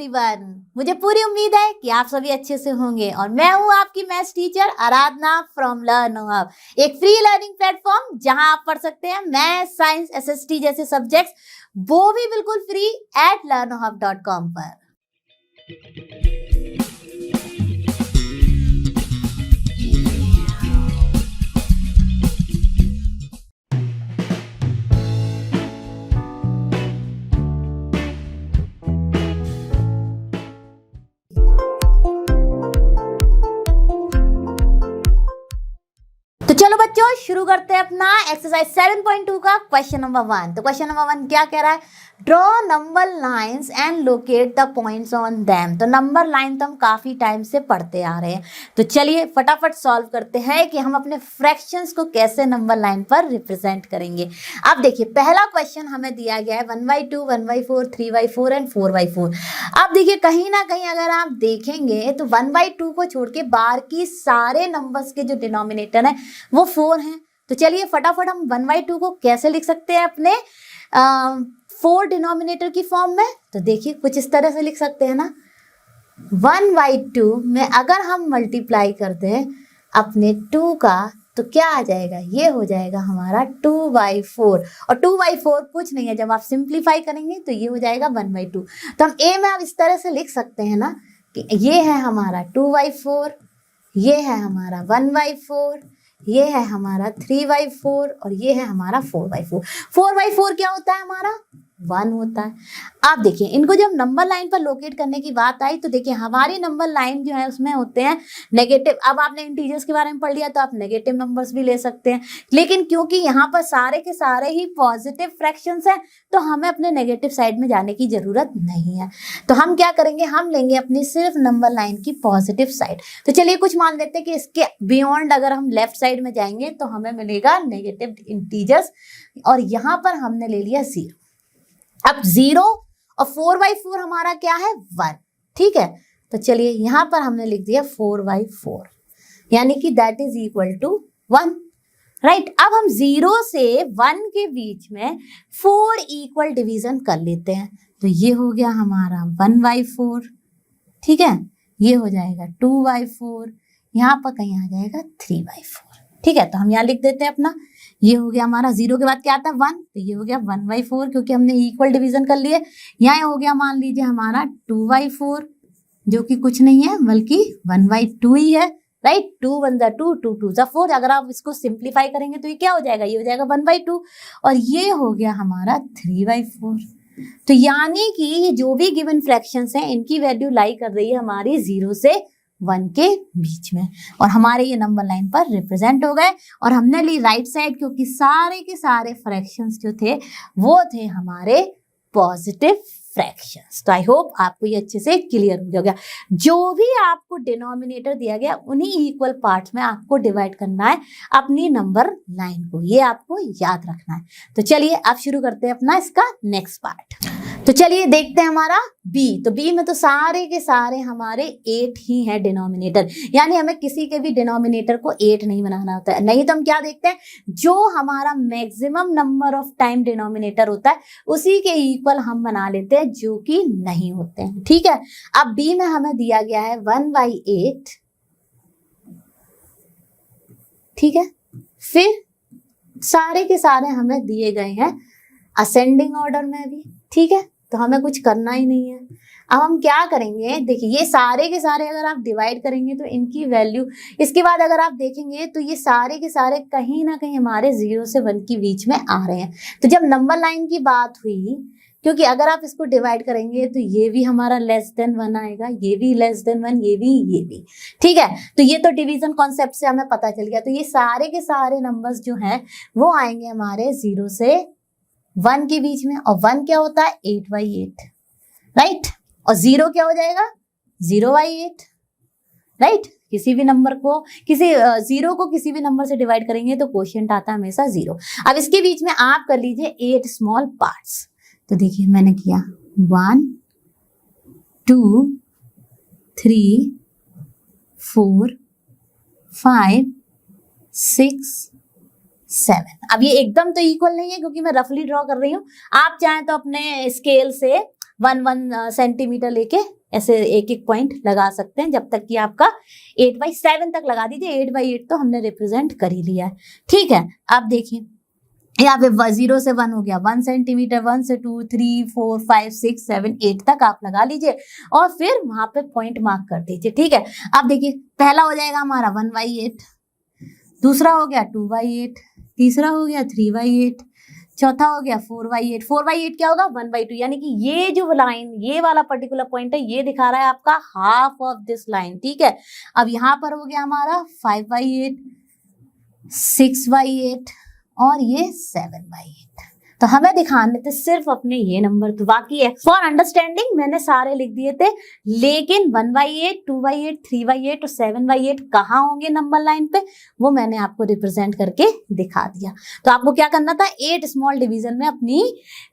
Everyone, मुझे पूरी उम्मीद है कि आप सभी अच्छे से होंगे और मैं हूं आपकी maths teacher Aradhana from लर्नो hub, एक फ्री लर्निंग प्लेटफॉर्म जहां आप पढ़ सकते हैं मैथ्स, साइंस, एसएसटी जैसे सब्जेक्ट्स, वो भी बिल्कुल फ्री एट learnohub.com पर। तो चलो बच्चों शुरू करते हैं अपना एक्सरसाइज 7.2 का क्वेश्चन नंबर 1। तो क्वेश्चन नंबर 1 क्या कह रहा है? Draw number lines and locate the points on them. तो नंबर लाइन तो हम काफी टाइम से पढ़ते आ रहे हैं, तो चलिए फटाफट सॉल्व करते हैं कि हम अपने फ्रैक्शंस को कैसे नंबर लाइन पर रिप्रेजेंट करेंगे। अब देखिए पहला क्वेश्चन हमें दिया गया है 1/2, 1/4, 3/4 एंड 4/4। अब देखिए कहीं ना कहीं अगर आप देखेंगे तो 1/2 को छोड़ के बाकी सारे नंबर्स के जो डिनोमिनेटर है वो 4 हैं। तो चलिए फटाफट हम 1/2 को कैसे लिख सकते हैं अपने 4 डिनोमिनेटर की फॉर्म में। तो देखिए कुछ इस तरह से लिख सकते हैं ना, 1/2 में अगर हम मल्टीप्लाई करते हैं अपने 2 का तो क्या आ जाएगा? ये हो जाएगा हमारा 2/4 और 2/4 कुछ नहीं है, जब आप सिंप्लीफाई करेंगे तो ये हो जाएगा 1/2। तो हम ए में आप इस तरह से लिख सकते हैं ना कि ये है हमारा 2/4, ये है हमारा 1/4, ये है हमारा 3/4 और ये है हमारा 4/4। 4/4 क्या होता है? हमारा 1 होता है। आप देखिए इनको जब नंबर लाइन पर लोकेट करने की बात आई तो देखिए हमारी नंबर लाइन जो है उसमें होते हैं नेगेटिव। अब आपने इंटीजर्स के बारे में पढ़ लिया तो आप नेगेटिव नंबर्स भी ले सकते हैं, लेकिन क्योंकि यहाँ पर सारे के सारे ही पॉजिटिव फ्रैक्शंस हैं तो हमें अपने नेगेटिव साइड में जाने की जरूरत नहीं है। तो हम क्या करेंगे? हम लेंगे अपनी सिर्फ नंबर लाइन की पॉजिटिव साइड। तो चलिए कुछ मान लेते हैं कि इसके बियॉन्ड अगर हम लेफ्ट साइड में जाएंगे तो हमें मिलेगा नेगेटिव इंटीजर्स और यहाँ पर हमने ले लिया 0। अब 0 और 4/4 हमारा क्या है? 1। ठीक है, तो चलिए यहां पर हमने लिख दिया 4/4 यानी कि that is equal to 1। Right, अब हम 0 से 1 के बीच में 4 इक्वल डिवीजन कर लेते हैं। तो ये हो गया हमारा 1/4, ठीक है, ये हो जाएगा 2/4, यहाँ पर कहीं आ जाएगा 3/4। ठीक है, तो हम यहाँ लिख देते हैं अपना, ये हो गया हमारा 0 के बाद क्या आता है? 1, तो ये हो गया 1/4 क्योंकि हमने इक्वल डिवीजन कर लिए। यहाँ हो गया मान लीजिए हमारा 2/4 जो कि कुछ नहीं है बल्कि 1/2 ही है। राइट, 2 1 जा 2, 2 2 जा 4। अगर आप इसको सिंप्लीफाई करेंगे तो ये क्या हो जाएगा? ये हो जाएगा 1/2 और ये हो गया हमारा 3/4। तो यानी कि ये जो भी गिवन फ्रैक्शंस हैं इनकी वैल्यू लाई कर रही है हमारी 0 से 1 के बीच में और हमारे ये नंबर लाइन पर रिप्रेजेंट हो गए। और हमने ली राइट साइड क्योंकि सारे के सारे फ्रैक्शंस जो थे वो थे हमारे पॉजिटिव फ्रैक्शंस। तो आई होप आपको ये अच्छे से क्लियर हो गया। जो भी आपको डिनोमिनेटर दिया गया उन्हीं इक्वल पार्ट्स में आपको डिवाइड करना है अपनी नंबर लाइन को, ये आपको याद रखना है। तो चलिए अब शुरू करते हैं अपना इसका नेक्स्ट पार्ट। तो चलिए देखते हैं हमारा बी। तो बी में तो सारे के सारे हमारे 8 ही हैं डिनोमिनेटर, यानी हमें किसी के भी डिनोमिनेटर को 8 नहीं बनाना होता है। नहीं तो हम क्या देखते हैं, जो हमारा maximum number of time denominator होता है उसी के इक्वल हम बना लेते हैं जो कि नहीं होते हैं। ठीक है, अब बी में हमें दिया गया है 1/8। ठीक है, फिर सारे के सारे हमें दिए गए हैं असेंडिंग ऑर्डर में भी। ठीक है, तो हमें कुछ करना ही नहीं है। अब हम क्या करेंगे? देखिए ये सारे के सारे अगर आप डिवाइड करेंगे तो इनकी वैल्यू, इसके बाद अगर आप देखेंगे तो ये सारे के सारे कहीं ना कहीं हमारे 0 से 1 के बीच में आ रहे हैं। तो जब नंबर लाइन की बात हुई, क्योंकि अगर आप इसको डिवाइड करेंगे तो ये भी हमारा लेस देन 1 आएगा, ये भी लेस देन 1, ये भी। ठीक है, तो ये तो डिवीजन कॉन्सेप्ट से हमें पता चल गया। तो ये सारे के सारे नंबर्स जो हैं वो आएंगे हमारे 0 से 1 के बीच में। और 1 क्या होता है? 8/8। राइट, और 0 क्या हो जाएगा? 0/8। राइट, किसी भी नंबर को, किसी 0 को किसी भी नंबर से डिवाइड करेंगे तो क्वोशिएंट आता है हमेशा 0। अब इसके बीच में आप कर लीजिए 8 स्मॉल पार्ट्स। तो देखिए मैंने किया 1 2 3 4 5 6 7। अब ये एकदम तो इक्वल नहीं है क्योंकि मैं रफली ड्रॉ कर रही हूँ। आप चाहें तो अपने स्केल से 1 सेंटीमीटर लेके ऐसे एक एक पॉइंट लगा सकते हैं, जब तक कि आपका 8/7 तक लगा दीजिए। 8/8 तो हमने रिप्रेजेंट कर ही लिया है, ठीक है। अब देखिए यहाँ पे 0 से 1 हो गया 1 सेंटीमीटर, 1 से 2, 3, 4, 5, 6, 7, 8 तक आप लगा लीजिए और फिर वहां पे पॉइंट मार्क कर दीजिए, ठीक है। अब देखिए पहला हो जाएगा हमारा 1/8, दूसरा हो गया 2/8, तीसरा हो गया 3/8, चौथा हो गया 4/8। 4/8 क्या होगा 1/2, यानी कि ये जो लाइन, ये वाला पर्टिकुलर पॉइंट है, ये दिखा रहा है आपका हाफ ऑफ दिस लाइन, ठीक है। अब यहाँ पर हो गया हमारा 5/8, 6/8 और ये 7/8। तो हमें दिखाने थे सिर्फ अपने ये नंबर, तो बाकी फॉर अंडरस्टैंडिंग मैंने सारे लिख दिए थे, लेकिन 1/8, 2/8, 3/8 और 7/8 कहाँ होंगे नंबर लाइन पे, वो मैंने आपको रिप्रेजेंट करके दिखा दिया। तो आपको क्या करना था, 8 स्मॉल डिवीजन में अपनी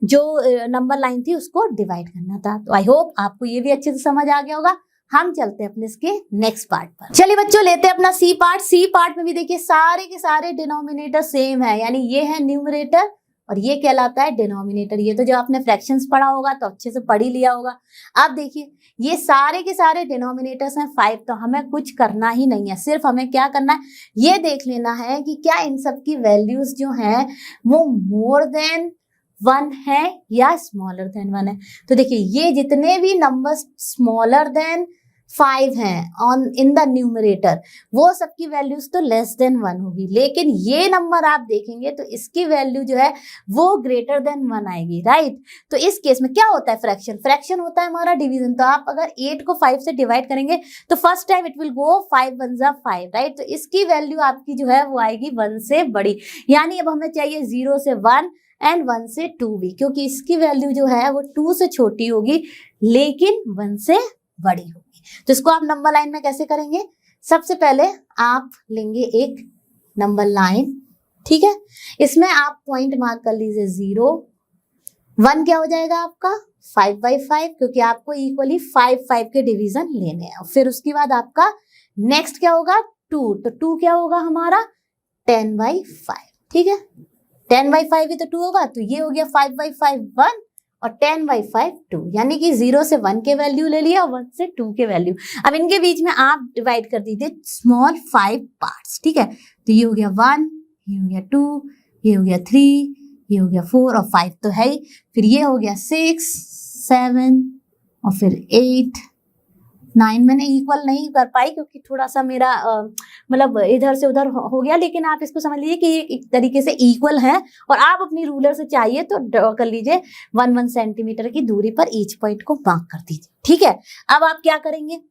जो नंबर लाइन थी उसको डिवाइड करना था। तो आई होप आपको ये भी अच्छे से समझ आ गया होगा। हम चलते हैं अपने इसके नेक्स्ट पार्ट पर। चलिए बच्चों, लेते हैं अपना सी पार्ट। सी पार्ट में भी देखिए सारे के सारे डिनोमिनेटर सेम है, यानी ये है न्यूमरेटर और ये कहलाता है डिनोमिनेटर। ये तो जो आपने फ्रैक्शंस पढ़ा होगा तो अच्छे से पढ़ ही लिया होगा। अब देखिए ये सारे के सारे डिनोमिनेटर्स हैं 5, तो हमें कुछ करना ही नहीं है, सिर्फ हमें क्या करना है, ये देख लेना है कि क्या इन सब की वैल्यूज जो हैं वो मोर देन 1 है या स्मॉलर देन 1 है। तो देखिए ये जितने भी नंबर्स स्मॉलर देन 5 हैं ऑन इन द न्यूमरेटर, वो सबकी वैल्यूज तो लेस देन 1 होगी, लेकिन ये नंबर आप देखेंगे तो इसकी वैल्यू जो है वो ग्रेटर देन 1 आएगी, राइट। तो इस केस में क्या होता है, फ्रैक्शन, फ्रैक्शन होता है हमारा डिवीजन। तो आप अगर 8 को 5 से डिवाइड करेंगे तो first time it will go 5 1 जा 5, राइट। तो इसकी वैल्यू आपकी जो है वो आएगी 1 से बड़ी, यानी अब हमें चाहिए 0 से 1 एंड 1 से 2 भी, क्योंकि इसकी वैल्यू जो है वो 2 से छोटी होगी लेकिन 1 से बड़ी होगी। तो इसको आप नंबर लाइन में कैसे करेंगे, सबसे पहले आप लेंगे एक नंबर लाइन, ठीक है। इसमें आप पॉइंट मार्क कर लीजिए 0, 1 क्या हो जाएगा आपका 5/5, क्योंकि आपको इक्वली 5 के डिवीजन लेने हैं। फिर उसके बाद आपका नेक्स्ट क्या होगा 2, तो 2 क्या होगा हमारा 10/5, ठीक है। 10/5 भी तो 2 होगा, तो ये हो गया 5/5 1 और 10/5 2, यानी कि 0 से 1 के वैल्यू ले लिया, 1 से 2 के वैल्यू। अब इनके बीच में आप डिवाइड कर दीजिए स्मॉल 5 पार्ट्स, ठीक है। तो ये हो गया 1, ये हो गया 2, ये हो गया 3, ये हो गया 4 और 5 तो है ही, फिर ये हो गया 6, 7 और फिर 8, 9 मैंने इक्वल नहीं कर पाई क्योंकि थोड़ा सा मेरा मतलब इधर से उधर हो गया, लेकिन आप इसको समझ लीजिए कि ये एक तरीके से इक्वल है। और आप अपनी रूलर से चाहिए तो ड्रॉ कर लीजिए 1 सेंटीमीटर की दूरी पर ईच पॉइंट को मार्क कर दीजिए, ठीक है। अब आप क्या करेंगे,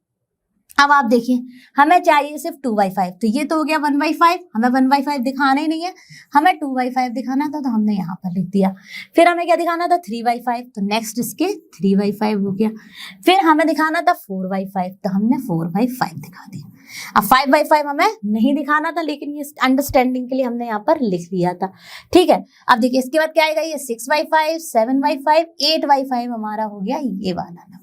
अब आप देखिए हमें चाहिए सिर्फ 2/5, तो ये तो हो गया 1/5, हमें 1/5 दिखाना ही नहीं है, हमें 2/5 दिखाना था तो हमने यहाँ पर लिख दिया। फिर हमें क्या दिखाना था 3/5, तो नेक्स्ट इसके 3/5 हो गया। फिर हमें दिखाना था 4/5, तो हमने 4/5 दिखा दिया। अब 5/5 हमें नहीं दिखाना था, लेकिन ये अंडरस्टैंडिंग के लिए हमने यहाँ पर लिख लिया था, ठीक है। अब देखिए इसके बाद क्या आएगा, ये 6/5, 7/5, 8/5 हमारा हो गया ये वाला नंबर।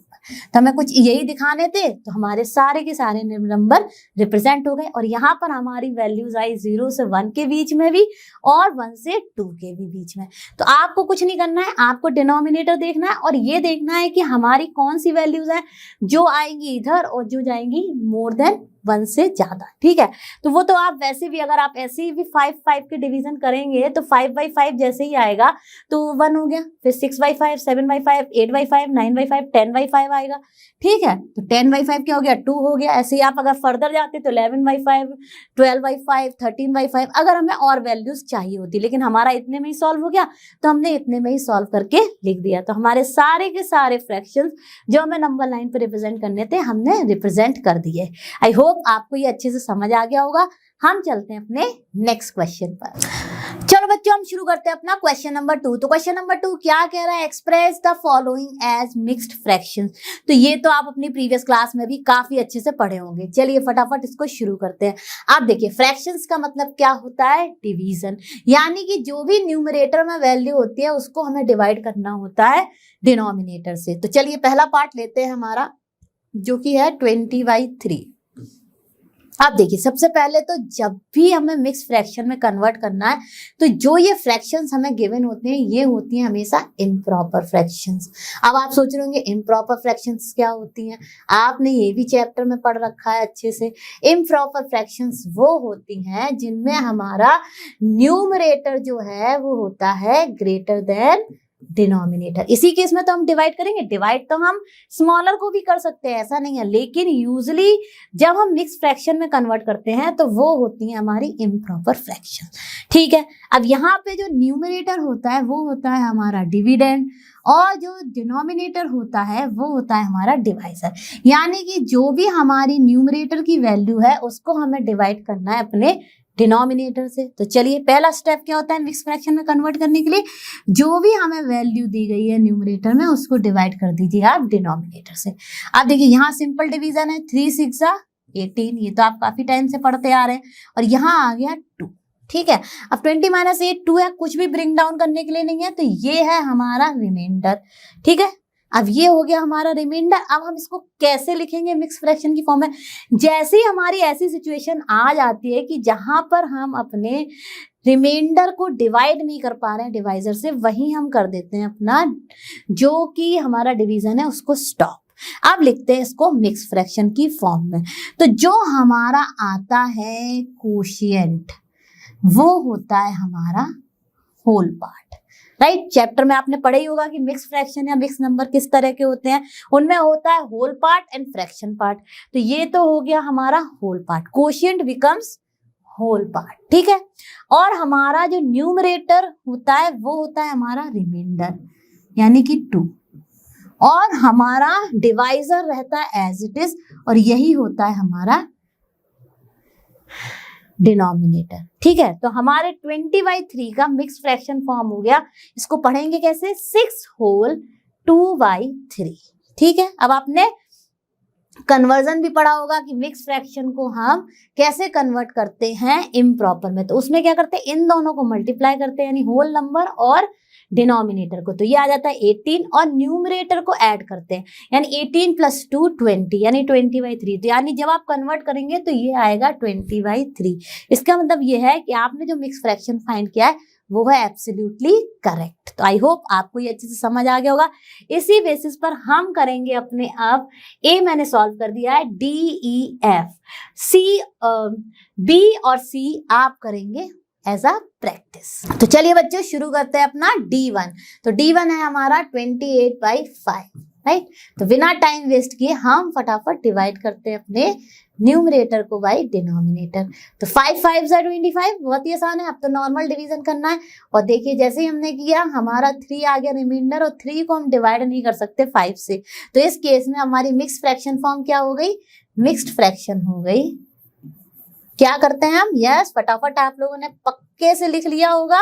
तो हमें कुछ यही दिखाने थे, तो हमारे सारे के सारे नंबर रिप्रेजेंट हो गए। और यहाँ पर हमारी वैल्यूज आई 0 से 1 के बीच में भी और 1 से 2 के भी बीच में। तो आपको कुछ नहीं करना है, आपको डिनोमिनेटर देखना है और ये देखना है कि हमारी कौन सी वैल्यूज है जो आएंगी इधर और जो जाएंगी मोर देन 1 से ज्यादा, ठीक है। तो वो तो आप वैसे भी, अगर आप ऐसे ही भी 5 के डिवीजन करेंगे तो 5/5 जैसे ही आएगा तो 1 हो गया, फिर 6/5, 7/5, 8/5, 9/5, 10/5 आएगा, ठीक है। तो 10/5 क्या हो गया 2 हो गया। ऐसे ही आप अगर फर्दर जाते तो 11/5, 12/5, 13/5, अगर हमें और वैल्यूज चाहिए होती, लेकिन हमारा इतने में ही सॉल्व हो गया तो हमने इतने में ही सॉल्व करके लिख दिया। तो हमारे सारे के सारे फ्रैक्शंस जो हमें नंबर लाइन पे रिप्रेजेंट करने थे हमने रिप्रेजेंट कर दिए। आई होप आपको ये अच्छे से समझ आ गया होगा। हम चलते हैं अपने नेक्स्ट क्वेश्चन पर। चलो बच्चों हम शुरू करते हैं अपना क्वेश्चन नंबर 2। तो क्वेश्चन नंबर 2 क्या कह रहा है, express the following as mixed fractions. तो ये तो आप अपनी प्रीवियस क्लास में भी काफी अच्छे से पढ़े होंगे। चलिए फटाफट इसको शुरू करते हैं। आप देखिए फ्रैक्शंस का मतलब क्या होता है, डिवीजन, यानी कि जो भी न्यूमरेटर में वैल्यू होती है उसको हमें डिवाइड करना होता है डिनोमिनेटर से। तो चलिए पहला पार्ट लेते हैं हमारा, जो कि है 20/3। अब देखिए, सबसे पहले तो जब भी हमें मिक्स फ्रैक्शन में कन्वर्ट करना है तो जो ये फ्रैक्शंस हमें गिवन होते हैं ये होती हैं हमेशा इम्प्रॉपर फ्रैक्शंस। अब आप सोच रहे होंगे इम्प्रॉपर फ्रैक्शंस क्या होती हैं, आपने ये भी चैप्टर में पढ़ रखा है अच्छे से। इम्प्रॉपर फ्रैक्शंस वो होती हैं जिनमें हमारा न्यूमरेटर जो है वो होता है ग्रेटर देन डिनोमिनेटर। इसी केस में तो हम डिवाइड करेंगे, डिवाइड तो हम स्मॉलर को भी कर सकते हैं, ऐसा नहीं है, लेकिन यूजुअली जब हम मिक्स फ्रैक्शन में कन्वर्ट करते हैं तो वो होती है हमारी इम्प्रॉपर फ्रैक्शन। ठीक है, अब यहाँ पे जो न्यूमरेटर होता है वो होता है हमारा डिविडेंड और जो डिनोमिनेटर होता है वो होता है हमारा डिवाइजर। यानी कि जो भी हमारी न्यूमरेटर की वैल्यू है उसको हमें डिवाइड करना है अपने डिनोमिनेटर से। तो चलिए, पहला स्टेप क्या होता है मिक्स फ्रैक्शन में कन्वर्ट करने के लिए, जो भी हमें वैल्यू दी गई है न्यूमरेटर में उसको डिवाइड कर दीजिए आप डिनोमिनेटर से। अब देखिए, यहाँ सिंपल डिवीजन है, 3 6 18, ये तो आप काफी टाइम से पढ़ते आ रहे हैं, और यहाँ आ गया 2। ठीक है, अब 20 - 8 2 है, कुछ भी ब्रिंग डाउन करने के लिए नहीं है, तो ये है हमारा रिमाइंडर। ठीक है, अब ये हो गया हमारा रिमाइंडर। अब हम इसको कैसे लिखेंगे मिक्स फ्रैक्शन की फॉर्म में, जैसे ही हमारी ऐसी सिचुएशन आ जाती है कि जहां पर हम अपने रिमाइंडर को डिवाइड नहीं कर पा रहे हैं डिवाइजर से, वहीं हम कर देते हैं अपना जो कि हमारा डिवीजन है उसको स्टॉप। अब लिखते हैं इसको मिक्स फ्रैक्शन की फॉर्म में। तो जो हमारा आता है कोशिएंट वो होता है हमारा होल पार्ट। राइट, चैप्टर में आपने पढ़ा ही होगा कि मिक्स फ्रैक्शन या मिक्स नंबर किस तरह के होते हैं, उनमें होता है whole part and fraction part. तो ये तो हो गया हमारा whole part, quotient becomes whole part. ठीक है, और हमारा जो न्यूमरेटर होता है वो होता है हमारा रिमाइंडर यानी कि 2, और हमारा डिवाइजर रहता है एज इट इज, और यही होता है हमारा डिनोमिनेटर। ठीक है, तो हमारे 20/3 का मिक्स फ्रैक्शन फॉर्म हो गया। इसको पढ़ेंगे कैसे, 6 होल 2/3। ठीक है, अब आपने कन्वर्जन भी पढ़ा होगा कि मिक्स फ्रैक्शन को हम कैसे कन्वर्ट करते हैं इम्प्रॉपर में। तो उसमें क्या करते हैं, इन दोनों को मल्टीप्लाई करते हैं, यानी होल नंबर और डिनोमिनेटर को, तो ये आ जाता है 18, और न्यूमरेटर को ऐड करते हैं, यानी 18 + 2 20, यानी 20/3। तो यानी जब आप कन्वर्ट करेंगे तो ये आएगा 20/3। इसका मतलब ये है कि आपने जो मिक्स फ्रैक्शन फाइंड किया है वो है एब्सोल्युटली करेक्ट। तो आई होप आपको ये अच्छे से समझ आ गया होगा। इसी बेसिस पर हम करेंगे अपने अब ए मैंने सॉल्व कर दिया है, D E F, C B और C आप करेंगे एज अ प्रैक्टिस। तो चलिए बच्चों शुरू करते हैं अपना D1। तो D1 है हमारा 28/5। राइट, तो बिना टाइम वेस्ट किए हम फटाफट डिवाइड करते हैं अपने न्यूमरेटर को बाय डिनोमिनेटर। तो 5 5 25, बहुत ही आसान है, अब तो नॉर्मल डिवीजन करना है। और देखिए जैसे ही हमने किया हमारा 3 आ गया रिमाइंडर, और 3 को हम डिवाइड नहीं कर सकते 5 से, तो इस केस में हमारी मिक्स फ्रैक्शन फॉर्म क्या हो गई, मिक्स्ड फ्रैक्शन हो गई। क्या करते हैं हम, यस फटाफट आप लोगों ने पक्के से लिख लिया होगा,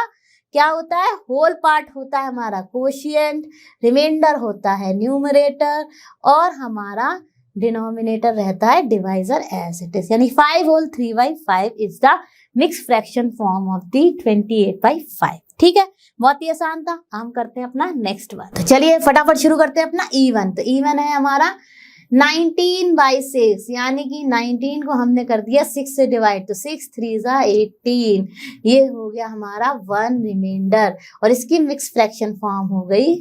क्या होता है, होल पार्ट होता है हमारा कोशिएंट, रिमाइंडर होता है न्यूमरेटर, और हमारा डिनोमिनेटर रहता है डिवाइजर एज इट इज, यानी 5 whole 3/5 is the mix fraction form of the 28/5। ठीक है, बहुत ही आसान था। हम करते हैं अपना नेक्स्ट वन। तो चलिए फटाफट शुरू करते हैं अपना E1। तो E1 है हमारा 19/6, यानी कि 19 को हमने कर दिया 6 से डिवाइड, तो 6 3 18, ये हो गया हमारा 1 रिमाइंडर, और इसकी मिक्स फ्रैक्शन फॉर्म हो गई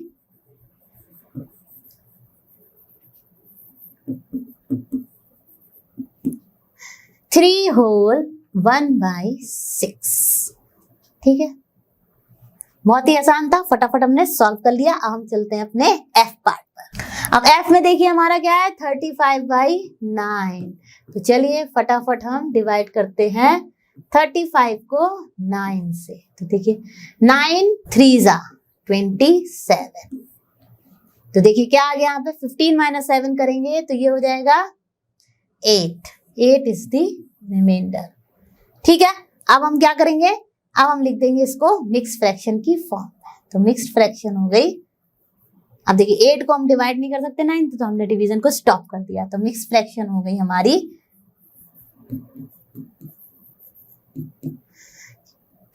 3 होल 1/6। ठीक है, बहुत ही आसान था, फटाफट हमने सॉल्व कर लिया। अब हम चलते हैं अपने F पार्ट पर। अब F में देखिए हमारा क्या है, 35/9। तो चलिए फटाफट हम डिवाइड करते हैं 35 को 9 से। तो देखिए 9 3 27। तो देखिए क्या आ गया यहाँ पे, 15 - 7 करेंगे तो ये हो जाएगा 8 इज द रिमाइंडर। ठीक है, अब हम क्या करेंगे, अब हम लिख देंगे इसको मिक्स फ्रैक्शन की फॉर्म में। तो मिक्स फ्रैक्शन हो गई, अब देखिए 8 को हम डिवाइड नहीं कर सकते 9 तो हमने डिवीजन को स्टॉप कर दिया। तो मिक्स फ्रैक्शन हो गई हमारी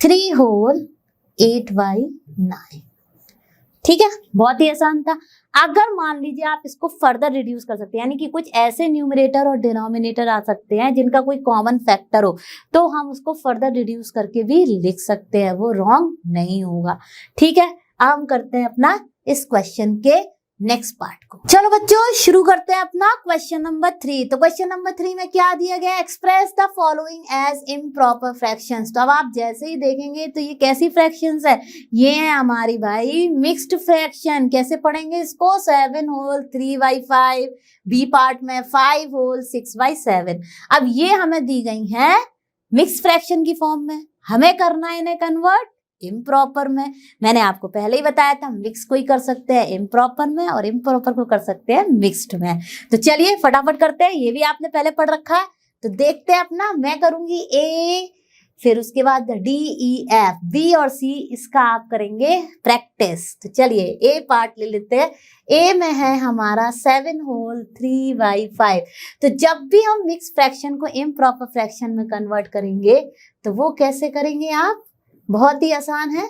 3 होल 8/9। ठीक है, बहुत ही आसान था। अगर मान लीजिए आप इसको फर्दर रिड्यूस कर सकते हैं, यानी कि कुछ ऐसे न्यूमरेटर और डिनोमिनेटर आ सकते हैं जिनका कोई कॉमन फैक्टर हो, तो हम उसको फर्दर रिड्यूस करके भी लिख सकते हैं, वो रॉन्ग नहीं होगा। ठीक है, अब हम करते हैं अपना इस क्वेश्चन के नेक्स्ट पार्ट को। चलो बच्चों शुरू करते हैं अपना क्वेश्चन नंबर 3। तो क्वेश्चन नंबर 3 में क्या दिया गया है, express the following as improper fractions. तो अब आप जैसे ही देखेंगे तो ये कैसी फ्रैक्शंस है, ये है हमारी भाई मिक्स्ड फ्रैक्शन। कैसे पढ़ेंगे इसको, 7 होल 3/5, बी पार्ट में 5 होल 6/7। अब ये हमें दी गई है मिक्स फ्रैक्शन की फॉर्म में, हमें करना है इन्हें कन्वर्ट इम्प्रॉपर में। मैंने आपको पहले ही बताया था मिक्स को ही कर सकते हैं इम्प्रॉपर में और इम्प्रॉपर को कर सकते हैं मिक्स्ड में। तो चलिए फटाफट करते हैं, ये भी आपने पहले पढ़ रखा है। तो देखते हैं अपना, मैं करूंगी ए, फिर उसके बाद डी ई एफ, बी और सी इसका आप करेंगे प्रैक्टिस। तो चलिए ए पार्ट ले लेते हैं। ए में है हमारा 7 होल 3/5। तो जब भी हम मिक्स फ्रैक्शन को इम्प्रॉपर फ्रैक्शन में कन्वर्ट करेंगे तो वो कैसे करेंगे आप, बहुत ही आसान है।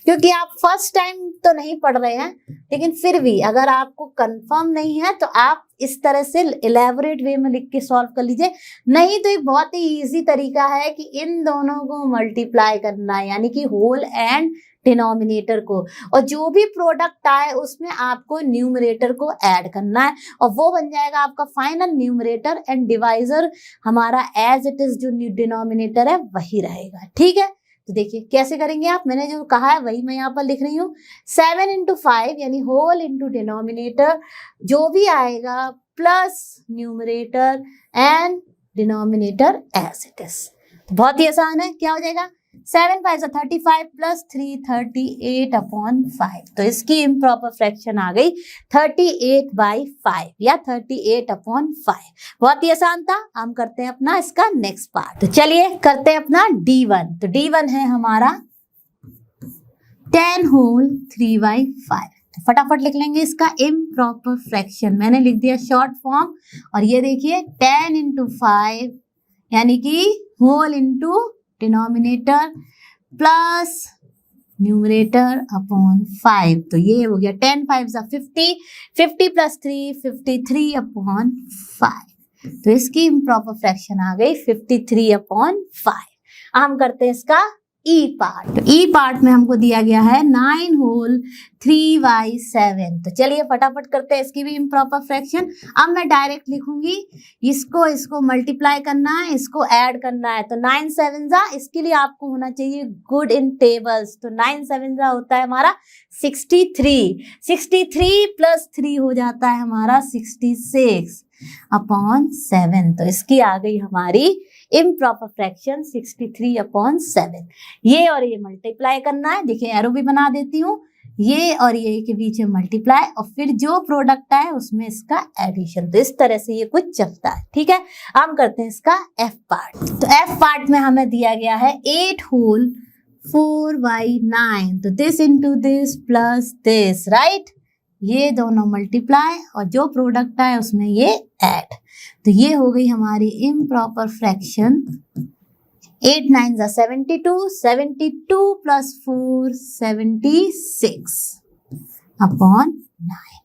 क्योंकि आप फर्स्ट टाइम तो नहीं पढ़ रहे हैं, लेकिन फिर भी अगर आपको कंफर्म नहीं है तो आप इस तरह से इलेबोरेट वे में लिख के सॉल्व कर लीजिए। नहीं तो एक बहुत ही इजी तरीका है कि इन दोनों को मल्टीप्लाई करना है, यानी कि होल एंड डिनोमिनेटर को, और जो भी प्रोडक्ट आए उसमें आपको न्यूमरेटर को ऐड करना है और वो बन जाएगा आपका फाइनल न्यूमरेटर, एंड डिवाइजर हमारा एज इट इज जो डिनोमिनेटर है वही रहेगा। ठीक है, तो देखिए कैसे करेंगे आप, मैंने जो कहा है वही मैं यहाँ पर लिख रही हूँ। 7 × 5 यानी होल इंटू डिनोमिनेटर, जो भी आएगा plus numerator and denominator as it is. बहुत ही आसान है, क्या हो जाएगा 7 × 5 = 35 प्लस 3 38/5। तो इसकी इम्प्रॉपर फ्रैक्शन आ गई 38/5 या 38/5। बहुत ही आसान था। हम करते हैं अपना इसका नेक्स्ट पार्ट। तो चलिए करते हैं अपना D1। तो D1 है हमारा 10 होल 3/5। तो फटाफट लिख लेंगे इसका इम्प्रॉपर फ्रैक्शन, मैंने लिख दिया शॉर्ट फॉर्म। और ये देखिए 10 × 5 यानी कि whole into denominator plus numerator upon 5। तो ये हो गया 10 × 5 = 50, 50 प्लस 3 53/5। तो इसकी इम्प्रॉपर फ्रैक्शन आ गई 53/5। हम करते हैं इसका ई पार्ट। तो ई पार्ट में हमको दिया गया है 9 होल 3/7। तो चलिए फटाफट करते हैं इसकी भी इम्प्रॉपर फ्रैक्शन। अब मैं डायरेक्ट लिखूंगी, इसको मल्टीप्लाई करना है, इसको ऐड करना है। तो 9 × 7 इसके लिए आपको होना चाहिए गुड इन टेबल्स। तो 9 × 7 होता है हमारा 63, 63 प्लस 3 हो जाता है हमारा 66/7। तो इसकी आ गई हमारी इम्प्रॉपर फ्रैक्शन 63/7। ये और ये मल्टीप्लाई करना है, देखिए एरो भी बना देती हूँ, ये और ये के बीच में मल्टीप्लाई और फिर जो प्रोडक्ट आए उसमें इसका एडिशन। तो इस तरह से ये कुछ चलता है। ठीक है, हम करते हैं इसका एफ पार्ट। तो एफ पार्ट में हमें दिया गया है 8 होल 4/9। तो this into this plus this, right, ये दोनों मल्टीप्लाई और जो प्रोडक्ट आए उसमें ये ऐड। तो ये हो गई हमारी इम्प्रॉपर फ्रैक्शन 8 × 9 = 72, 72 प्लस 4 76/9।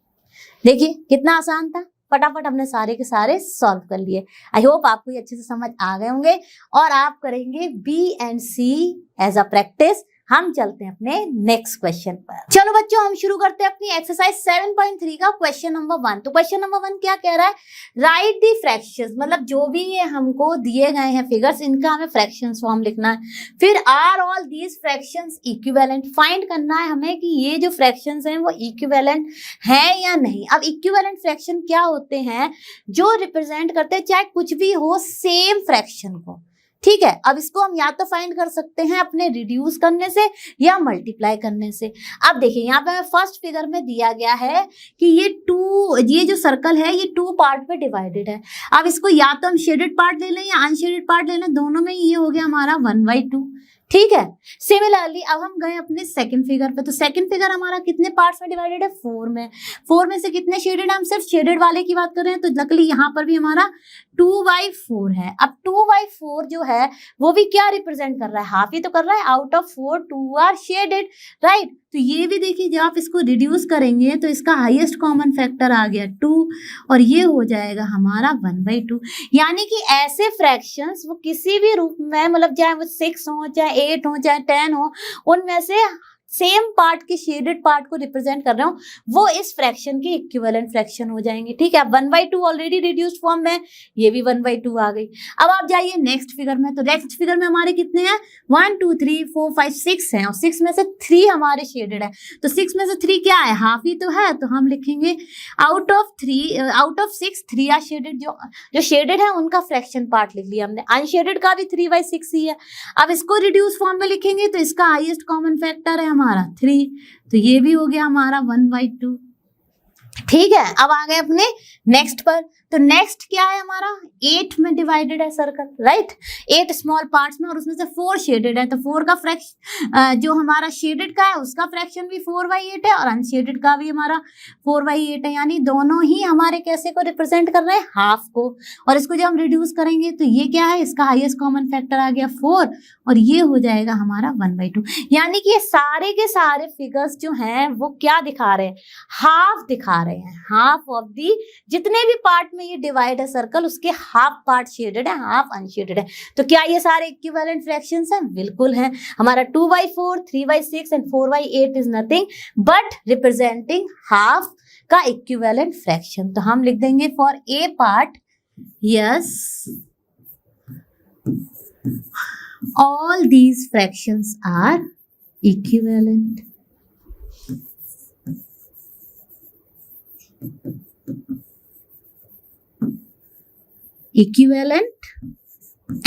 देखिए कितना आसान था, फटाफट हमने सारे के सारे सॉल्व कर लिए। आई होप आपको ये अच्छे से समझ आ गए होंगे और आप करेंगे B and C as a practice. हम चलते हैं अपने नेक्स्ट क्वेश्चन पर। चलो बच्चों हम शुरू करते हैं अपनी एक्सरसाइज 7.3 का क्वेश्चन नंबर 1। तो क्वेश्चन नंबर 1 क्या कह रहा है, राइट दी फ्रैक्शंस, मतलब जो भी ये हमको दिए गए हैं फिगर्स, इनका हमें फ्रैक्शंस फॉर्म लिखना है। फिर are all these fractions equivalent, find करना है हमें कि ये जो फ्रैक्शंस हैं वो इक्विवेलेंट है या नहीं। अब इक्विवेलेंट फ्रैक्शन क्या होते हैं, जो रिप्रेजेंट करते हैं चाहे कुछ भी हो सेम फ्रैक्शन को। ठीक है, अब इसको हम या तो फाइंड कर सकते हैं अपने रिड्यूस करने से या मल्टीप्लाई करने से। अब देखिए यहाँ पे फर्स्ट फिगर में दिया गया है कि ये जो सर्कल है ये 2 पार्ट में डिवाइडेड है। अब इसको या तो हम शेडेड पार्ट ले लें या अनशेडेड पार्ट ले लें, दोनों में ये हो गया हमारा 1/2। ठीक है। सिमिलरली अब हम गए अपने सेकंड फिगर पे, तो सेकंड फिगर हमारा कितने पार्ट्स में डिवाइडेड है, 4 में। 4 में से कितने शेडेड है, हम सिर्फ शेडेड वाले की बात कर रहे हैं, तो लकली यहाँ पर भी हमारा 2/4 है। अब 2/4 जो है वो भी क्या रिप्रेजेंट कर रहा है, हाफ ही तो कर रहा है। Out of 4 2 are shaded, right. तो ये भी देखिए जब आप इसको रिड्यूस करेंगे तो इसका हाईएस्ट कॉमन फैक्टर आ गया 2, और ये हो जाएगा हमारा 1/2। यानी कि ऐसे फ्रैक्शंस वो किसी भी रूप में, मतलब चाहे वो 6 हो, चाहे 8 हो, चाहे 10 हो, उनमें से सेम पार्ट के शेडेड पार्ट को रिप्रेजेंट कर रहे हो, वो इस फ्रैक्शन के इक्विवेलेंट फ्रैक्शन हो जाएंगे। ठीक है, 1/2 ऑलरेडी रिड्यूस्ड फॉर्म में, ये भी 1/2 आ गई। अब आप जाइए नेक्स्ट फिगर में, तो नेक्स्ट फिगर में हमारे कितने हैं, 1 2 3 4 5 6 हैं, और 6 में से 3 हमारे शेडेड है। तो 6 में से 3 क्या है, हाफ ही तो है, तो हम लिखेंगे आउट ऑफ 6 3 आर शेडेड। जो शेडेड है उनका फ्रैक्शन पार्ट लिख लिया हमने, अनशेडेड का भी 3/6 ही है। अब इसको रिड्यूस फॉर्म में लिखेंगे तो इसका हाईएस्ट कॉमन फैक्टर है हमारा 3, तो ये भी हो गया हमारा 1/2। ठीक है, अब आ गए अपने नेक्स्ट पर, तो नेक्स्ट क्या है हमारा, 8 में डिवाइडेड है सर्कल, राइट। 8 स्मॉल पार्ट्स में, और उसमें से 4 शेडेड है, तो 4 का फ्रैक्शन जो हमारा शेडेड का है उसका फ्रैक्शन भी 4/8 है, और अनशेडेड का भी हमारा 4/8 है। यानी दोनों ही हमारे कैसे को रिप्रेजेंट कर रहे हैं, हाफ को। और इसको जब हम रिड्यूस करेंगे तो ये क्या है, इसका हाईएस्ट कॉमन फैक्टर आ गया 4, और ये हो जाएगा हमारा 1/2। यानी कि ये सारे के सारे फिगर्स जो हैं वो क्या दिखा रहे हैं, हाफ दिखा रहे हैं। हाफ ऑफ दी, जितने भी पार्ट में ये डिवाइड है सर्कल, उसके हाफ पार्ट शेडेड है, हाफ अनशेडेड है। तो क्या ये सारे इक्विवेलेंट फ्रैक्शंस हैं, बिल्कुल हैं। हमारा 2/4 3/6 and 4/8 is nothing but representing half का इक्विवेलेंट फ्रैक्शन। तो हम लिख देंगे for a part, yes all these fractions are equivalent. Equivalent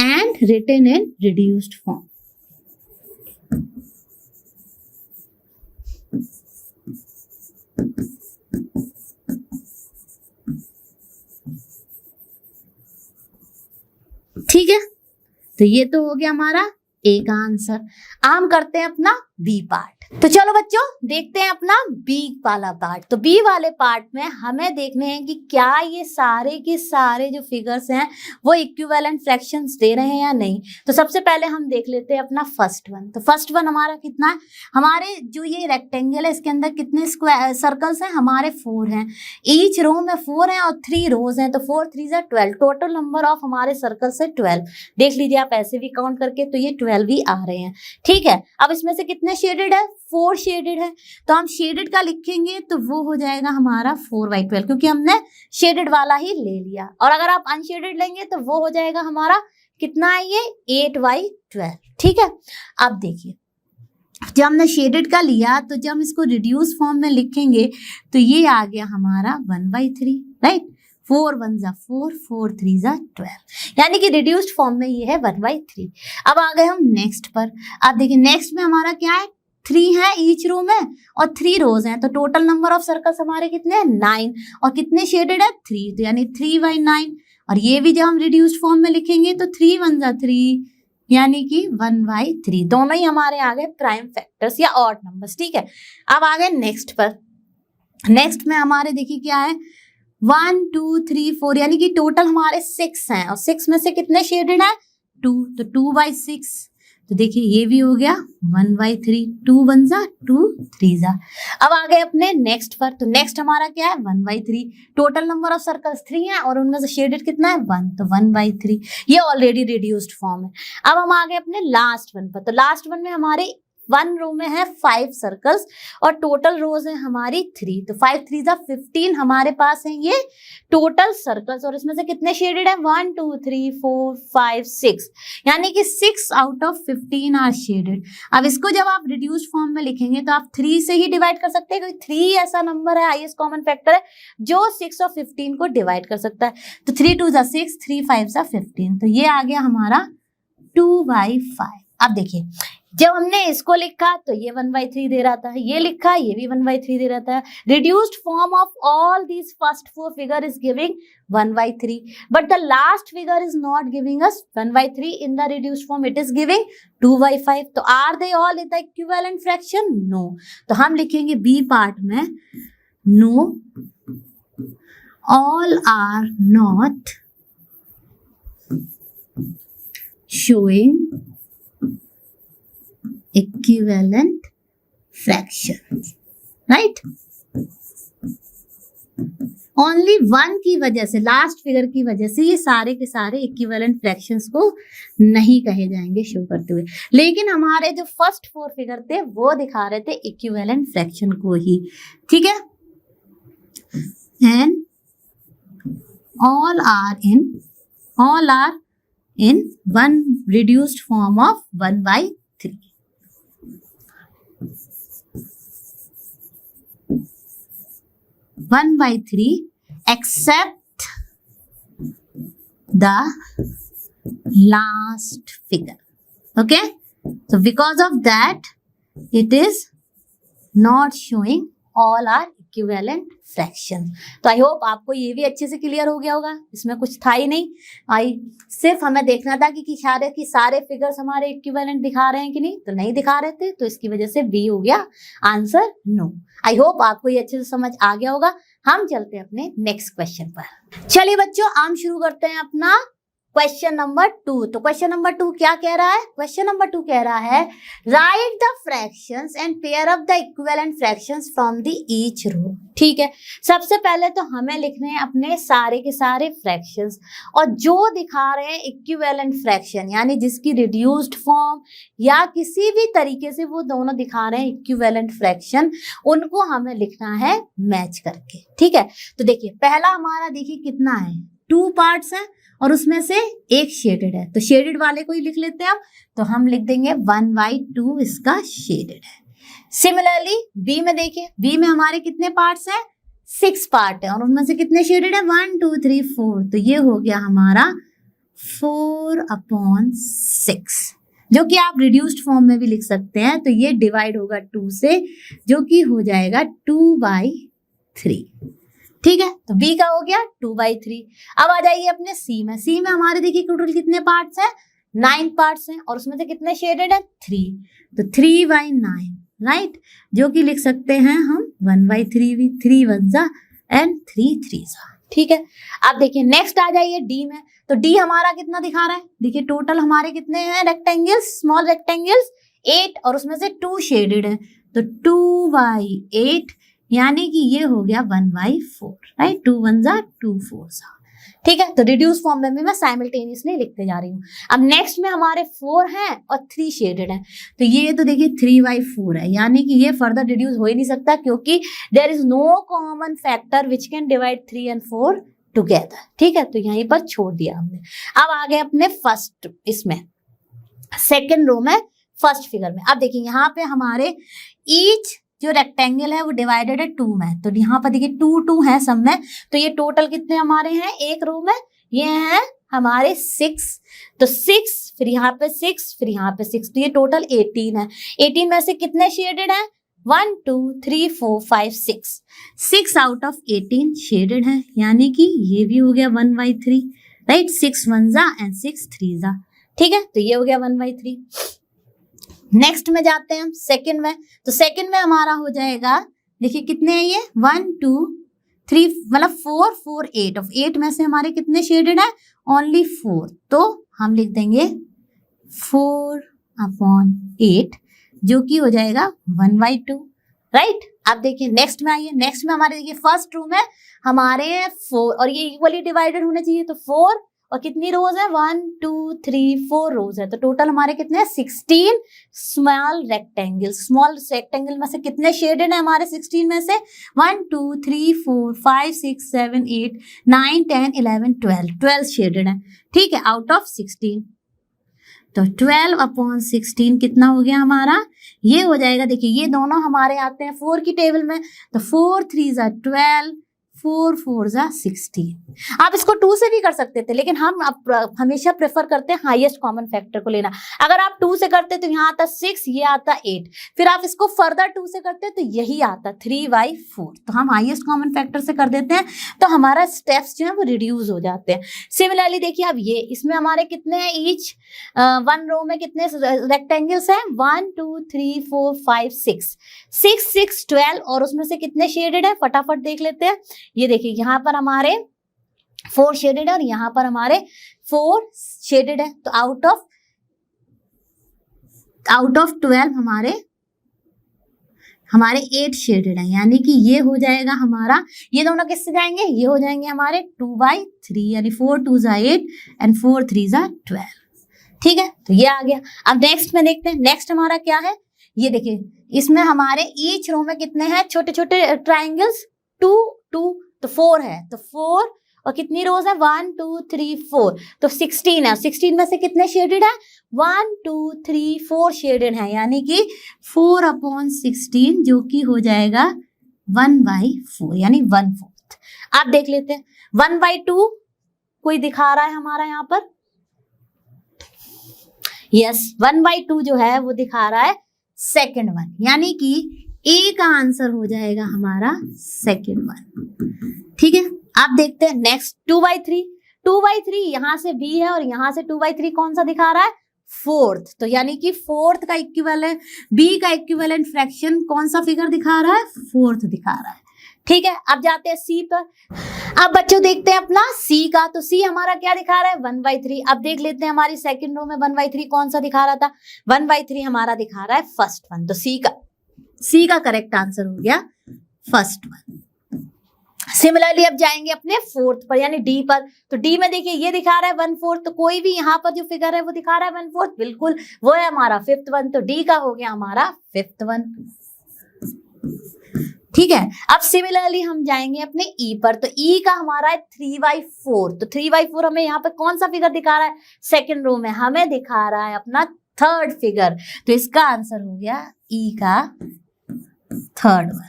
and written in reduced form. ठीक है, तो ये तो हो गया हमारा ए का आंसर। हम करते हैं अपना बी पार्ट। तो चलो बच्चों देखते हैं अपना बी वाला पार्ट। तो बी वाले पार्ट में हमें देखने हैं कि क्या ये सारे के सारे जो फिगर्स हैं वो इक्विवेलेंट फ्रैक्शंस दे रहे हैं या नहीं। तो सबसे पहले हम देख लेते हैं अपना फर्स्ट वन। तो फर्स्ट वन हमारा कितना है, हमारे जो ये रेक्टेंगल है इसके अंदर कितने स्क्वायर सर्कल्स हैं, हमारे 4 हैं। ईच रो में 4 हैं और 3 रोज हैं, तो 4 3 जा 12। टोटल नंबर ऑफ हमारे सर्कल्स है 12। देख लीजिए आप ऐसे भी काउंट करके, तो ये 12 ही आ रहे हैं। ठीक है, अब इसमें से कितने शेडेड है, 4 शेडेड है। तो हम शेडेड का लिखेंगे तो वो हो जाएगा हमारा 4/12, क्योंकि हमने शेडेड वाला ही ले लिया। और अगर आप अनशेडेड लेंगे तो वो हो जाएगा हमारा कितना है, ये 8/12। ठीक है, अब देखिए जब हमने शेडेड का लिया तो जब हम इसको रिड्यूस फॉर्म में लिखेंगे तो ये आ गया हमारा 1/3, राइट। 4 1 जा 4, 4 3 जा 12, यानी कि रिड्यूस्ड फॉर्म में ये है 1/3। अब आ गए हम नेक्स्ट पर। अब देखिए नेक्स्ट में हमारा क्या है, 3 है ईच रो में और 3 रोज हैं, तो टोटल नंबर ऑफ सर्कल्स हमारे कितने हैं, 9। और कितने शेडेड है, 3, तो यानी 3/9। और ये भी जब हम रिड्यूस्ड फॉर्म में लिखेंगे तो 3 1 जा 3, यानी कि 1/3। दोनों ही हमारे आ गए प्राइम फैक्टर्स या ऑड नंबर्स। ठीक है, अब आ गए नेक्स्ट पर। नेक्स्ट में हमारे देखिए क्या है, 1 2 3 4, यानी कि टोटल हमारे 6 हैं, और 6 में से कितने शेडेड है, 2, तो 2/6। तो देखिए ये भी हो गया 1/3, 2 1 जा 2 3 जा। अब आ गए अपने नेक्स्ट पर। तो नेक्स्ट हमारा क्या है, 1/3। टोटल नंबर ऑफ सर्कल्स 3 है और उनमें से शेडेड कितना है, 1, तो 1/3। ये ऑलरेडी रिड्यूस्ड फॉर्म है। अब हम आ गए अपने लास्ट वन पर। तो लास्ट वन में हमारे 1 रो में है 5 सर्कल्स और टोटल रोज है हमारी 3, तो 5 3 जा 15 हमारे पास है ये टोटल सर्कल्स। और इसमें से कितने शेडेड है, 1 2 3 4 5 6, यानी कि 6 आउट ऑफ 15 आर शेडेड। अब इसको जब आप रिड्यूस्ड फॉर्म में लिखेंगे तो आप 3 से ही डिवाइड कर सकते हैं, क्योंकि 3 ऐसा नंबर है, हाईएस्ट कॉमन फैक्टर है जो 6 और 15 को डिवाइड कर सकता है। तो 3 2 जा 6, 3 5 जा 15, तो ये आ गया हमारा 2/5। अब देखिए जब हमने इसको लिखा तो ये 1/3 दे रहा था, ये लिखा ये भी 1/3 दे रहा था. Reduced form of all these first four figure is giving 1/3, but the last figure is not giving us 1/3 in the reduced form. It is giving 2/5. तो are they all in the equivalent fraction? No. तो हम लिखेंगे B part में no, all are not showing equivalent fractions, right? Only one की वजह से, last figure की वजह से ये सारे के सारे इक्विवेलेंट फ्रैक्शंस को नहीं कहे जाएंगे शो करते हुए, लेकिन हमारे जो फर्स्ट फोर फिगर थे वो दिखा रहे थे इक्विवेलेंट फ्रैक्शन को ही. ठीक है, and all are in one reduced form of 1/3. One by three except the last figure. Okay, so because of that it is not showing all are equivalent fraction. तो I hope आपको ये भी अच्छे से clear हो गया होगा, इसमें कुछ था ही नहीं. सिर्फ हमें देखना था कि सारे फिगर्स हमारे इक्विवेलेंट दिखा रहे हैं कि नहीं, तो नहीं दिखा रहे थे, तो इसकी वजह से बी हो गया आंसर नो. आई होप आपको ये अच्छे से समझ आ गया होगा. हम चलते हैं अपने नेक्स्ट क्वेश्चन पर. चलिए बच्चों, हम शुरू करते हैं अपना क्वेश्चन नंबर 2. तो क्वेश्चन नंबर 2 क्या कह रहा है? क्वेश्चन नंबर 2 कह रहा है write the fractions and pair up the equivalent fractions from the each row. ठीक है, सबसे पहले तो हमें लिखने हैं अपने सारे के सारे फ्रैक्शंस, और जो दिखा रहे हैं इक्विवेलेंट फ्रैक्शन यानी जिसकी रिड्यूस्ड फॉर्म या किसी भी तरीके से वो दोनों दिखा रहे हैं इक्विवेलेंट फ्रैक्शन, उनको हमें लिखना है मैच करके. ठीक है, तो देखिए पहला हमारा देखिए कितना है, 2 पार्ट्स हैं और उसमें से एक शेडेड है, तो शेडेड वाले को ही लिख लेते हैं हम. तो हम लिख देंगे 1/2 इसका शेडेड है. सिमिलरली बी में देखिए, बी में हमारे कितने पार्ट्स हैं? 6 पार्ट है और उनमें से कितने शेडेड है? 1 2 3 4. तो ये हो गया हमारा 4/6, जो कि आप रिड्यूस्ड फॉर्म में भी लिख सकते हैं. तो ये डिवाइड होगा 2 से, जो कि हो जाएगा 2/3. ठीक है, तो बी का हो गया 2/3. अब आ जाइए अपने सी में. सी में हमारे देखिए टोटल कितने पार्ट्स हैं? 9 पार्ट्स हैं और उसमें से कितने शेडेड है? 3. तो 3/9, राइट, जो कि लिख सकते हैं हम 1/3 भी. 3 1 एंड 3 3. ठीक है, अब देखिए नेक्स्ट आ जाइए डी में. तो डी हमारा कितना दिखा रहा है? देखिए टोटल हमारे कितने हैं रेक्टेंगल्स, स्मॉल रेक्टेंगल्स? 8 और उसमें से 2 शेडेड है. तो 2/8 यानी कि ये हो गया 1/4, राइट. 2 1 2 4. ठीक है, तो रिड्यूस फॉर्म में भी मैं साइमल्टेनियसली लिखते जा रही हूँ. अब नेक्स्ट में हमारे 4 हैं और 3 शेडेड हैं. तो ये तो देखिए 3/4 है, यानी कि ये फर्दर रिड्यूस हो ही नहीं सकता, क्योंकि there is no common factor which can divide 3 and 4 together. ठीक है, तो यहीं पर छोड़ दिया हमने. अब आ गए अपने फर्स्ट, इसमें सेकेंड रो में फर्स्ट फिगर में. अब देखिए यहाँ पे हमारे ईच जो रेक्टेंगल है वो डिवाइडेड है 2 में. तो यहाँ पर देखिए 2 2 है सब में. तो ये टोटल कितने हमारे हैं एक रो में? ये हैं हमारे 6. तो 6 फिर यहाँ पे 6 फिर यहाँ पे 6, तो ये टोटल 18 है. 18 में से कितने शेडेड हैं? 1 2 3 4 5 6. 6 आउट ऑफ 18 शेडेड है, यानी कि ये भी हो गया 1/3, राइट. 6 1 एंड 6 3. ठीक है, तो ये हो गया 1/3. नेक्स्ट में जाते हैं हम सेकंड में. तो सेकंड में हमारा हो जाएगा, देखिए कितने हैं ये? 1 2 3, मतलब 4 4 8. ऑफ 8 में से हमारे कितने शेडेड है? ओनली 4. तो हम लिख देंगे 4/8, जो कि हो जाएगा 1/2, राइट. अब देखिए नेक्स्ट में आइए. नेक्स्ट में हमारे देखिए फर्स्ट रो में हमारे 4 और ये इक्वली डिवाइडेड होने चाहिए. तो 4 और कितनी रोज है? 1 2 3 4 रोज है. तो टोटल हमारे कितने हैं? 16 स्मॉल रेक्टेंगल. स्मॉल रेक्टेंगल में से कितने शेडेड है हमारे 16 में से? 1 2 3 4 5 6 7 8 9 10 11 12 शेडेड है. ठीक है, आउट ऑफ 16. तो 12/16 कितना हो गया हमारा? ये हो जाएगा, देखिए ये दोनों हमारे आते हैं 4 की टेबल में. तो 4 3 12, 4 4 जा 16। आप इसको 2 से भी कर सकते थे, लेकिन हम हमेशा प्रेफर करते हैं हाईएस्ट कॉमन फैक्टर को लेना। अगर आप 2 से करते तो यहाँ आता 6, ये आता 8, फिर आप इसको फर्दर 2 से करते तो यही आता 3/4। तो हम हाईएस्ट कॉमन फैक्टर से कर देते हैं, तो हमारा स्टेप्स जो है वो रिड्यूस हो जाते हैं। सिमिलरली देखिए अब ये, इसमें हमारे कितने हैं ईच, 1 रो में कितने रेक्टेंगल्स हैं, 1 2 3 4 5 6 6 6 12, और उसमें से कितने शेडेड है फटाफट देख लेते हैं। ये देखिए यहाँ पर हमारे 4 शेडेड है और यहाँ पर हमारे 4 शेडेड है, तो आउट ऑफ 12 हमारे 8 शेडेड है, यानी कि ये हो जाएगा हमारा, ये दोनों किससे जाएंगे, ये हो जाएंगे हमारे 2/3, यानी 4 2 जा 8 एंड 4 3 जा 12। ठीक है, तो ये आ गया। अब नेक्स्ट में देखते हैं, नेक्स्ट हमारा क्या है, ये देखिए इसमें हमारे ईच रो में कितने हैं छोटे छोटे ट्राइंगल्स, 2 2, तो 4 है, तो 4 और कितनी रोज है, 1 2 3 4, तो 16 है। 16 में से कितने शेडेड है, 1 2 3 4 शेडेड है, यानी कि 4/16 जो कि हो जाएगा 1/4, यानी 1/4। आप देख लेते हैं 1/2 कोई दिखा रहा है हमारा यहाँ पर, यस 1/2 जो है वो दिखा रहा है सेकंड वन, यानी कि ए का आंसर हो जाएगा हमारा सेकंड वन। ठीक है, आप देखते हैं नेक्स्ट 2/3। 2/3 यहां से बी है और यहां से 2/3 कौन सा दिखा रहा है, फोर्थ, तो यानी कि फोर्थ का इक्विवेलेंट, बी का इक्विवेलेंट फ्रैक्शन कौन सा फिगर दिखा रहा है, फोर्थ दिखा रहा है। ठीक है, अब जाते हैं सी पर। अब बच्चों देखते हैं अपना सी का, तो सी हमारा क्या दिखा रहा है, 1/3। अब देख लेते हैं हमारी सेकंड रो में 1/3 कौन सा दिखा रहा था, 1/3 हमारा दिखा रहा है फर्स्ट वन, तो सी का करेक्ट आंसर हो गया फर्स्ट वन। सिमिलरली अब जाएंगे अपने फोर्थ पर, यानी डी पर, तो डी में देखिए ये दिखा रहा है 1/4, तो कोई भी यहाँ पर जो फिगर है वो दिखा रहा है 1/4, बिल्कुल वो है हमारा फिफ्थ वन, तो डी का हो गया हमारा फिफ्थ वन। ठीक है, अब सिमिलरली हम जाएंगे अपने ई पर, तो ई का हमारा है 3/4, तो 3/4 हमें यहाँ पे कौन सा फिगर दिखा रहा है, सेकंड रो में हमें दिखा रहा है अपना थर्ड फिगर, तो इसका आंसर हो गया ई का थर्ड वन।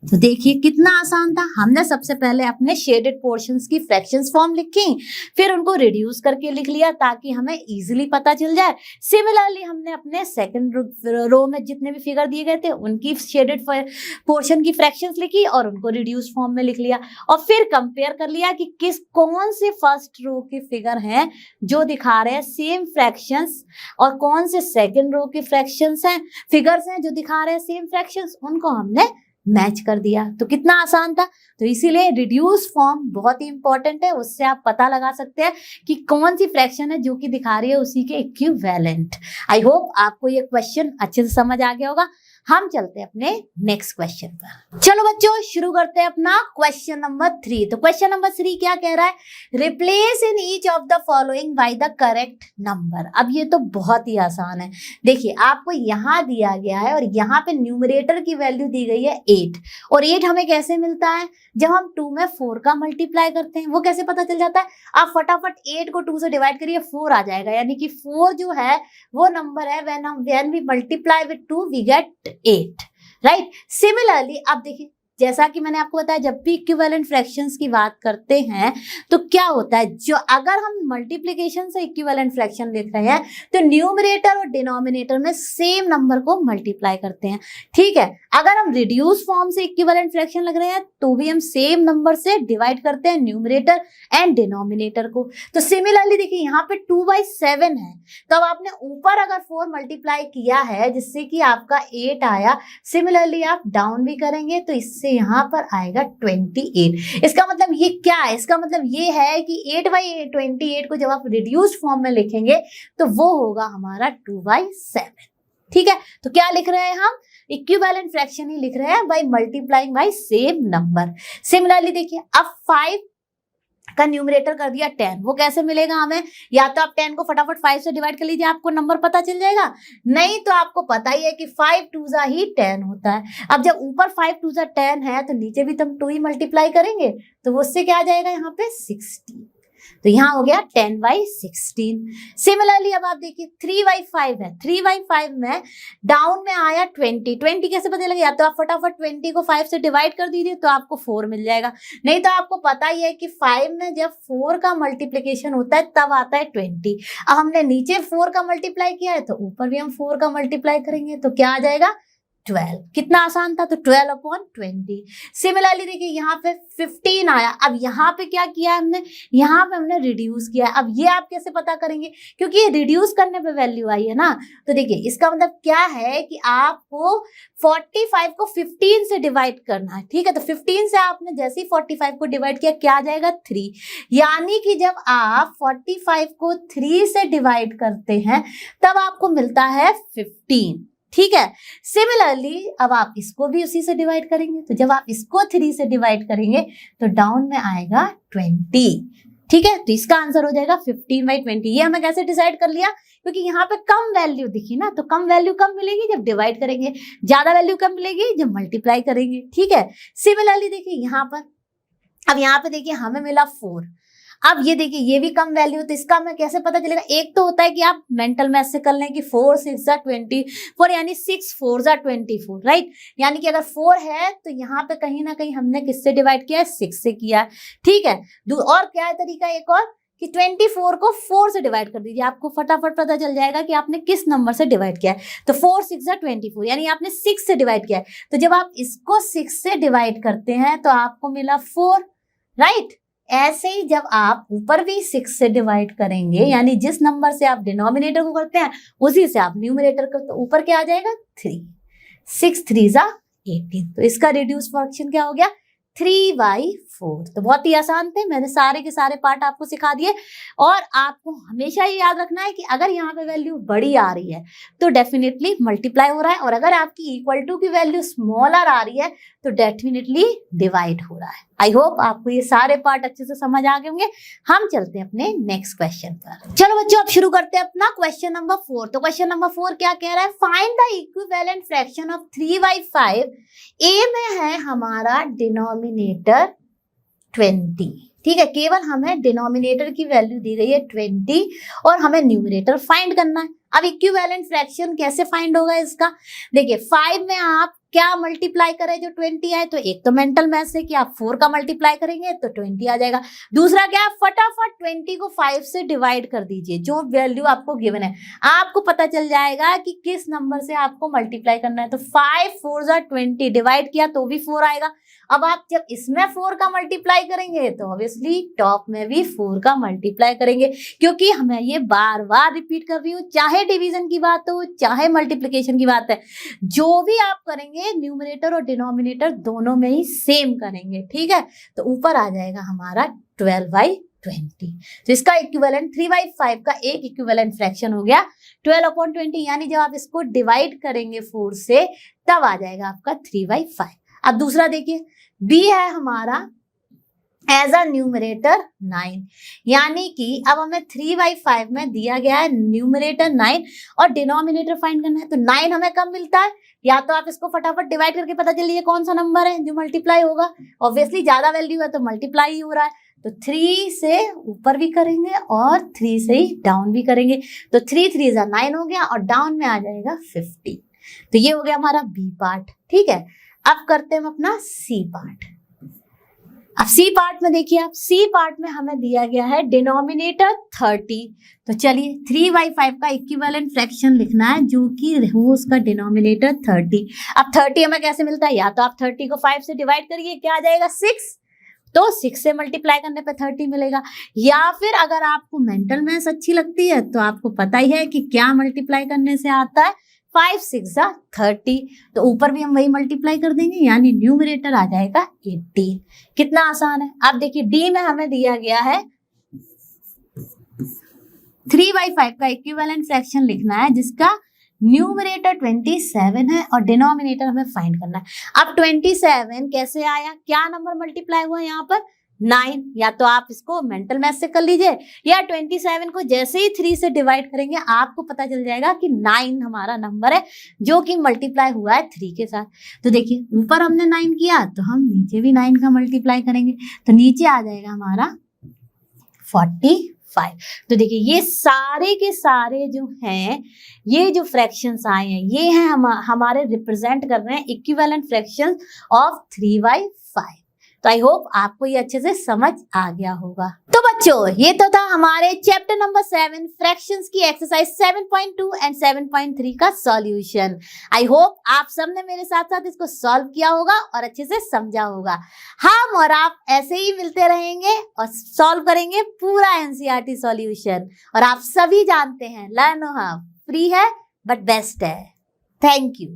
तो देखिए कितना आसान था, हमने सबसे पहले अपने शेडेड पोर्शंस की फ्रैक्शंस फॉर्म लिखी, फिर उनको रिड्यूस करके लिख लिया ताकि हमें इजीली पता चल जाए। सिमिलरली हमने अपने सेकंड रो में जितने भी फिगर दिए गए थे उनकी शेडेड पोर्शन की फ्रैक्शंस लिखी और उनको रिड्यूस फॉर्म में लिख लिया, और फिर कंपेयर कर लिया कि कौन से फर्स्ट रो के फिगर हैं जो दिखा रहे हैं सेम फ्रैक्शंस और कौन से सेकंड रो के फ्रैक्शंस हैं, फिगर्स हैं जो दिखा रहे हैं सेम फ्रैक्शंस, उनको हमने मैच कर दिया। तो कितना आसान था, तो इसीलिए रिड्यूस फॉर्म बहुत ही इंपॉर्टेंट है, उससे आप पता लगा सकते हैं कि कौन सी फ्रैक्शन है जो कि दिखा रही है उसी के इक्विवेलेंट। आई होप आपको ये क्वेश्चन अच्छे से समझ आ गया होगा। हम चलते हैं अपने नेक्स्ट क्वेश्चन पर। चलो बच्चों शुरू करते हैं अपना क्वेश्चन नंबर 3। तो क्वेश्चन नंबर 3 क्या कह रहा है, replace in each of the following by the correct number. अब ये तो बहुत ही आसान है, देखिए आपको यहाँ दिया गया है और यहाँ पे न्यूमरेटर की वैल्यू दी गई है 8, और 8 हमें कैसे मिलता है, जब हम 2 में 4 का मल्टीप्लाई करते हैं। वो कैसे पता चल जाता है, आप फटाफट 8 को 2 से डिवाइड करिए, 4 आ जाएगा, यानी कि 4 जो है वो नंबर है when we multiply with 2 we get 8, right. Similarly अब देखिए जैसा कि मैंने आपको बताया जब भी इक्विवेलेंट फ्रैक्शंस की बात करते हैं तो क्या होता है, जो अगर हम मल्टीप्लिकेशन से इक्विवेलेंट फ्रैक्शन लिख रहे हैं तो न्यूमरेटर और डिनोमिनेटर में सेम नंबर को मल्टीप्लाई करते हैं। ठीक है, अगर हम रिड्यूस फॉर्म से इक्विवेलेंट फ्रैक्शन लग रहे हैं तो भी हम सेम नंबर से डिवाइड करते हैं न्यूमरेटर एंड डिनोमिनेटर को। तो सिमिलरली देखिए यहाँ पे 2/7 है, तो अब आपने ऊपर अगर 4 मल्टीप्लाई किया है जिससे कि आपका 8 आया, सिमिलरली आप डाउन भी करेंगे तो इससे यहाँ पर आएगा 28। इसका मतलब ये क्या है, इसका मतलब ये है कि 8/28 को जब आप रिड्यूस फॉर्म में लिखेंगे तो वो होगा हमारा 2/7। ठीक है, तो क्या लिख रहे हैं हम, इक्विवेलेंट फ्रैक्शन ही लिख रहे हैं by multiplying by same number. Similarly देखिए अब 5 का न्यूमरेटर कर दिया 10, वो कैसे मिलेगा हमें, या तो आप 10 को फटाफट 5 से डिवाइड कर लीजिए, आपको नंबर पता चल जाएगा, नहीं तो आपको पता ही है कि 5 2 ही 10 होता है। अब जब ऊपर 5 2 10 है तो नीचे भी तो हम 2 ही मल्टीप्लाई करेंगे, तो उससे क्या आ जाएगा यहाँ पे 60। तो यहाँ हो गया 10/16। सिमिलरली अब आप देखिए 3/5 है, 3/5 में डाउन में आया 20, 20 कैसे पता लगेगा? या तो आप फटाफट 20 को 5 से डिवाइड कर दीजिए तो आपको 4 मिल जाएगा, नहीं तो आपको पता ही है कि 5 में जब 4 का मल्टीप्लीकेशन होता है तब आता है 20। अब हमने नीचे 4 का मल्टीप्लाई किया है तो ऊपर भी हम 4 का मल्टीप्लाई करेंगे तो क्या आ जाएगा? 12। कितना आसान था, तो 12/20। सिमिलरली देखिए यहाँ पे 15 आया, अब यहाँ पे क्या किया हमने? यहाँ पे हमने रिड्यूस किया है। अब ये आप कैसे पता करेंगे? क्योंकि ये रिड्यूस करने पे वैल्यू आई है ना, तो देखिए इसका मतलब क्या है कि आपको 45 को 15 से डिवाइड करना है, ठीक है? तो 15 से आपने जैसे ही 45 को डिवाइड किया क्या आ जाएगा? 3। यानी कि जब आप 45 को 3 से डिवाइड करते हैं तब आपको मिलता है 15, ठीक है? सिमिलरली अब आप इसको भी उसी से डिवाइड करेंगे, तो जब आप इसको 3 से डिवाइड करेंगे तो डाउन में आएगा 20, ठीक है? तो इसका आंसर हो जाएगा 15/20। ये हमें कैसे डिसाइड कर लिया? क्योंकि यहाँ पे कम वैल्यू दिखी ना, तो कम वैल्यू कब मिलेगी? जब डिवाइड करेंगे। ज्यादा वैल्यू कब मिलेगी? जब मल्टीप्लाई करेंगे, ठीक है? सिमिलरली देखिए यहाँ पर, अब यहाँ पे देखिए हमें मिला 4। अब ये देखिए ये भी कम वैल्यू, तो इसका हमें कैसे पता चलेगा? एक तो होता है कि आप मेंटल मैथ से कर लें कि 4 6 24, यानी 6 4 24, राइट? यानी कि अगर 4 है तो यहाँ पे कहीं ना कहीं हमने किससे डिवाइड किया है? 6 से किया है, ठीक है? और क्या है तरीका एक और, कि 24 को 4 से डिवाइड कर दीजिए, आपको फटाफट पता चल जाएगा कि आपने किस नंबर से डिवाइड किया है। तो 4 6 24, यानी आपने 6 से डिवाइड किया है। तो जब आप इसको 6 से डिवाइड करते हैं तो आपको मिला 4, राइट? ऐसे ही जब आप ऊपर भी 6 से डिवाइड करेंगे, यानी जिस नंबर से आप डिनोमिनेटर को करते हैं उसी से आप न्यूमरेटर को, तो ऊपर क्या आ जाएगा? 3। 6 3 18। तो इसका रिड्यूस फ्रैक्शन क्या हो गया? 3/4। तो बहुत ही आसान थे, मैंने सारे के सारे पार्ट आपको सिखा दिए। और आपको हमेशा ये याद रखना है कि अगर यहाँ पे वैल्यू बड़ी आ रही है तो डेफिनेटली मल्टीप्लाई हो रहा है, और अगर आपकी इक्वल टू की वैल्यू स्मॉलर आ रही है तो डेफिनेटली डिवाइड हो रहा है। आई होप आपको ये सारे पार्ट अच्छे से समझ आ गए होंगे। हम चलते हैं अपने नेक्स्ट क्वेश्चन पर। चलो बच्चों अब शुरू करते हैं अपना क्वेश्चन नंबर 4। तो क्वेश्चन नंबर 4 क्या कह रहा है? Find the equivalent fraction of 3/5। ए में है हमारा डिनोमिनेटर 20, ठीक है? केवल हमें डिनोमिनेटर की वैल्यू दी गई है 20 और हमें न्यूमरेटर फाइंड करना है। अब इक्विवेलेंट फ्रैक्शन कैसे फाइंड होगा इसका? देखिए 5 में आप क्या मल्टीप्लाई करें जो 20 आए? तो एक तो मेंटल मैथ से कि आप 4 का मल्टीप्लाई करेंगे तो 20 आ जाएगा। दूसरा क्या, फटाफट 20 को 5 से डिवाइड कर दीजिए, जो वैल्यू आपको गिवन है आपको पता चल जाएगा कि किस नंबर से आपको मल्टीप्लाई करना है। तो 5 4 20 डिवाइड किया तो भी 4 आएगा। अब आप जब इसमें 4 का मल्टीप्लाई करेंगे तो ऑब्वियसली टॉप में भी 4 का मल्टीप्लाई करेंगे, क्योंकि हमें ये बार बार रिपीट कर रही हूँ, चाहे डिवीजन की बात हो चाहे मल्टीप्लिकेशन की बात है, जो भी आप करेंगे न्यूमरेटर और डिनोमिनेटर दोनों में ही सेम करेंगे, ठीक है? तो ऊपर आ जाएगा हमारा 12/20। तो इसका इक्विवेलेंट 3/5 का एक इक्विवेलेंट फ्रैक्शन हो गया 12/20, यानी जब आप इसको डिवाइड करेंगे 4 से तब आ जाएगा आपका 3/5। अब दूसरा देखिए, बी है हमारा एज अ न्यूमरेटर 9, यानी कि अब हमें 3/5 में दिया गया है न्यूमरेटर 9 और डिनोमिनेटर फाइंड करना है। तो 9 हमें कब मिलता है? या तो आप इसको फटाफट डिवाइड करके पता चल लीजिए कौन सा नंबर है जो मल्टीप्लाई होगा। ऑब्वियसली ज्यादा वैल्यू है तो मल्टीप्लाई ही हो रहा है, तो 3 से ऊपर भी करेंगे और 3 से ही डाउन भी करेंगे। तो 3 3 9 हो गया और डाउन में आ जाएगा 50। तो ये हो गया हमारा बी पार्ट, ठीक है? अब करते हैं हम अपना सी पार्ट। अब सी पार्ट में देखिए, आप सी पार्ट में हमें दिया गया है डिनोमिनेटर 30। तो चलिए 3/5 का इक्विवेलेंट फ्रैक्शन लिखना है जो कि हो उसका डिनोमिनेटर 30। अब 30 हमें कैसे मिलता है? या तो आप 30 को 5 से डिवाइड करिए, क्या आ जाएगा? 6, तो 6 से मल्टीप्लाई करने पे 30 मिलेगा। या फिर अगर आपको मेंटल मैथ्स अच्छी लगती है तो आपको पता ही है कि क्या मल्टीप्लाई करने से आता है, 5 6 30, तो ऊपर भी हम वही मल्टीप्लाई कर देंगे, यानी न्यूमरेटर आ जाएगा 18। कितना आसान है। अब देखिए डी में हमें दिया गया है 3/5 का इक्विवेलेंट फ्रैक्शन लिखना है जिसका न्यूमरेटर 27 है और डिनोमिनेटर हमें फाइंड करना है। अब 27 कैसे आया? क्या नंबर मल्टीप्लाई हुआ यहाँ पर? 9। या तो आप इसको मेंटल मैथ से कर लीजिए, या 27 को जैसे ही 3 से डिवाइड करेंगे आपको पता चल जाएगा कि 9 हमारा नंबर है जो कि मल्टीप्लाई हुआ है 3 के साथ। तो देखिए ऊपर हमने 9 किया तो हम नीचे भी 9 का मल्टीप्लाई करेंगे, तो नीचे आ जाएगा हमारा 45। तो देखिए ये सारे के सारे जो हैं, ये जो फ्रैक्शंस आए हैं, ये हैं हमारे रिप्रेजेंट कर रहे हैं इक्विवेलेंट फ्रैक्शंस ऑफ 3/5। तो आई होप आपको ये अच्छे से समझ आ गया होगा। तो बच्चों ये तो था हमारे चैप्टर नंबर 7 फ्रैक्शंस की एक्सरसाइज 7.2 एंड 7.3 का सॉल्यूशन। आई होप आप सबने मेरे साथ साथ इसको सॉल्व किया होगा और अच्छे से समझा होगा। हम और आप ऐसे ही मिलते रहेंगे और सॉल्व करेंगे पूरा एनसीईआरटी सॉल्यूशन। और आप सभी जानते हैं लर्नो हब फ्री है बट बेस्ट है। Thank you.